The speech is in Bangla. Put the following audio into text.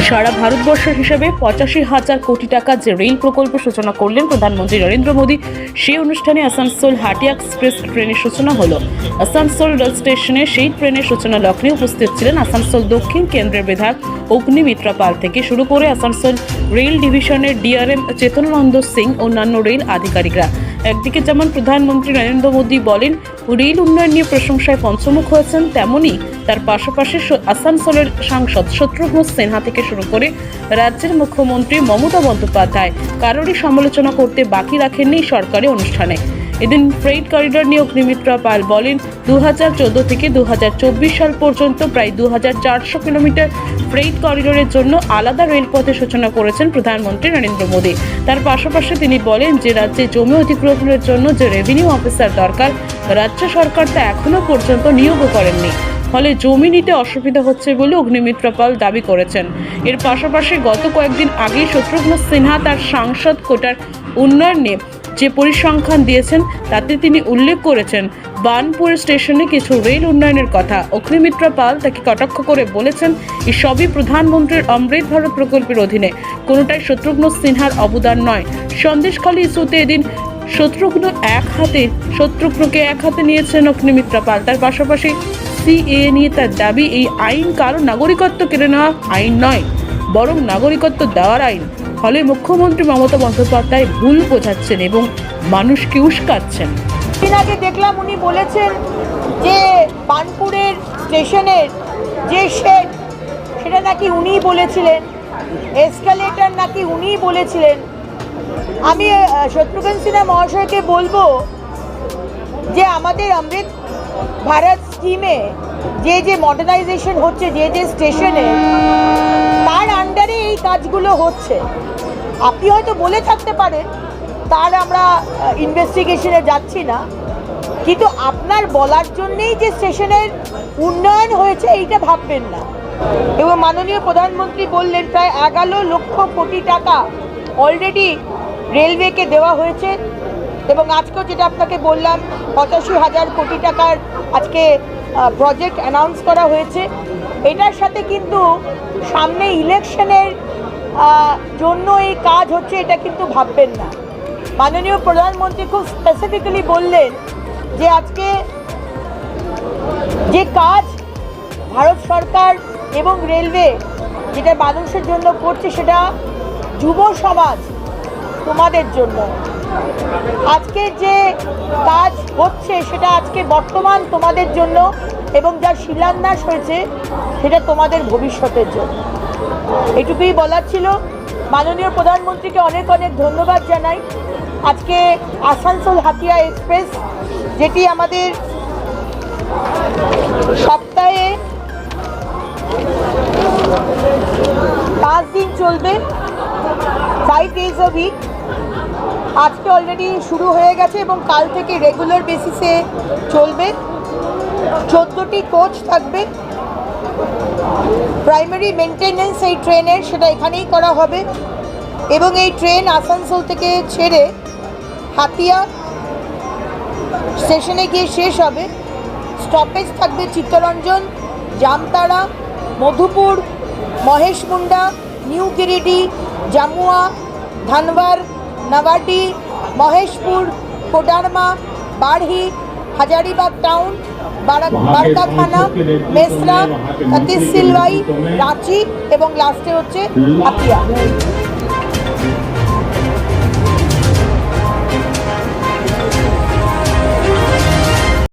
সারা ভারতবর্ষের হিসেবে 85,000 কোটি টাকা যে রেল প্রকল্পের সূচনা করলেন প্রধানমন্ত্রী নরেন্দ্র মোদী, সেই অনুষ্ঠানে আসানসোল হাটিয়া এক্সপ্রেস ট্রেনের সূচনা হলো। আসানসোল রেল স্টেশনে সেই ট্রেনের সূচনা লগ্নে উপস্থিত ছিলেন আসানসোল দক্ষিণ কেন্দ্রের বিধায়ক অগ্নিমিত্রা পাল থেকে শুরু করে আসানসোল রেল ডিভিশনের ডিআরএম চেতনানন্দ সিং, অন্যান্য রেল আধিকারিকরা। একদিকে যেমন প্রধানমন্ত্রী নরেন্দ্র মোদী বলেন রেল উন্নয়ন নিয়ে প্রশংসায় পঞ্চমুখ হয়েছেন, তেমনি তার পাশাপাশি আসানসোলের সাংসদ শত্রুঘ্ন সিনহা থেকে শুরু করে রাজ্যের মুখ্যমন্ত্রী মমতা বন্দ্যোপাধ্যায় কারোরই সমালোচনা করতে বাকি রাখেননি সরকারি অনুষ্ঠানে। এদিন ফ্রেইট করিডর নিয়ে অগ্নিমিত্রা পাল বলেন 2014 থেকে 2024 সাল পর্যন্ত প্রায় 2400 কিলোমিটার ফ্রেইট করিডরের জন্য আলাদা রেলপথের সূচনা করেছেন প্রধানমন্ত্রী নরেন্দ্র মোদী। তার পাশাপাশি তিনি বলেন যে রাজ্যে জমি অধিগ্রহণের জন্য যে রেভিনিউ অফিসার দরকার, রাজ্য সরকার তা এখনো পর্যন্ত নিয়োগও করেননি, ফলে জমি নিতে অসুবিধা হচ্ছে বলে অগ্নিমিত্রা পাল দাবি করেছেন। এর পাশাপাশি গত কয়েকদিন আগে শত্রুঘ্ন সিনহা তার সাংসদ কোটার উন্নয়ন নিয়ে যে পরিসংখ্যান দিয়েছেন তাতে তিনি উল্লেখ করেছেন বার্নপুর স্টেশনে কিছু রেল উন্নয়নের কথা। অগ্নিমিত্রা পাল তাকে কটাক্ষ করে বলেছেন এই সবই প্রধানমন্ত্রীর অমৃত ভারত প্রকল্পের অধীনে, কোনোটাই শত্রুঘ্ন সিনহার অবদান নয়। সন্দেশখালী ইস্যুতে এদিন শত্রুঘ্নকে এক হাতে নিয়েছেন অগ্নিমিত্রা পাল। তার পাশাপাশি সিএএ নিয়ে তার দাবি এই আইন কারো নাগরিকত্ব কেড়ে নেওয়া আইন নয়, বরং নাগরিকত্ব দেওয়ার আইন। ফলে মুখ্যমন্ত্রী মমতা বন্দ্যোপাধ্যায় ভুল বোঝাচ্ছেন এবং মানুষকে উস্কাচ্ছেন। আগে দেখলাম উনি বলেছেন যে বার্নপুরের স্টেশনের যে শেড সেটা নাকি উনিই বলেছিলেন, এসকালেটর নাকি উনিই বলেছিলেন। আমি শত্রুঘ্ন সিনহা মহাশয়কে বলবো যে আমাদের অমৃত ভারত স্কিমে যে মডার্নাইজেশন হচ্ছে যে স্টেশনে, তার আন্ডারে এই কাজগুলো হচ্ছে। আপনি হয়তো বলে থাকতে পারেন, তার আমরা ইনভেস্টিগেশনে যাচ্ছি না, কিন্তু আপনার বলার জন্যেই যে স্টেশনের উন্নয়ন হয়েছে এইটা ভাববেন না। এবং মাননীয় প্রধানমন্ত্রী বললেন প্রায় 11 লক্ষ কোটি টাকা অলরেডি রেলওয়েকে দেওয়া হয়েছে। এবং আজকেও যেটা আপনাকে বললাম 85,000 কোটি টাকার আজকে প্রজেক্ট অ্যানাউন্স করা হয়েছে। এটার সাথে কিন্তু সামনে ইলেকশনের জন্য এই কাজ হচ্ছে এটা কিন্তু ভাববেন না। মাননীয় প্রধানমন্ত্রী খুব স্পেসিফিক্যালি বললেন যে আজকে যে কাজ ভারত সরকার এবং রেলওয়ে যেটা মানুষের জন্য করছে সেটা যুব সমাজ তোমাদের জন্য। আজকে যে কাজ হচ্ছে সেটা আজকে বর্তমান তোমাদের জন্য, এবং যার শিলান্যাস হয়েছে সেটা তোমাদের ভবিষ্যতের জন্য। এটুকুই বলার ছিল। মাননীয় প্রধানমন্ত্রীকে অনেক অনেক ধন্যবাদ জানাই। আজকে আসানসোল হাতিয়া এক্সপ্রেস, যেটি আমাদের সপ্তাহে 5 দিন চলবে, 5 days a week, আজকে অলরেডি শুরু হয়ে গেছে এবং কাল থেকে রেগুলার বেসিসে চলবে। 14টি কোচ থাকবে। প্রাইমারি মেনটেনেন্স এই ট্রেনের সেটা এখানেই করা হবে এবং এই ট্রেন আসানসোল থেকে ছেড়ে হাতিয়া স্টেশনে গিয়ে শেষ হবে। স্টপেজ থাকবে চিত্তরঞ্জন, জামতারা, মধুপুর, মহেশমুন্ডা, নিউ গিরিডি, জামুয়া, ধানবাদ, নওয়াডি, মহেশপুর, কোডারমা, বাড়হি, হাজারিবাগ টাউন, বারকাখানা, মেসরা, তহসিলওয়াই, রাঁচি এবং লাস্টে হচ্ছে হাতিয়া।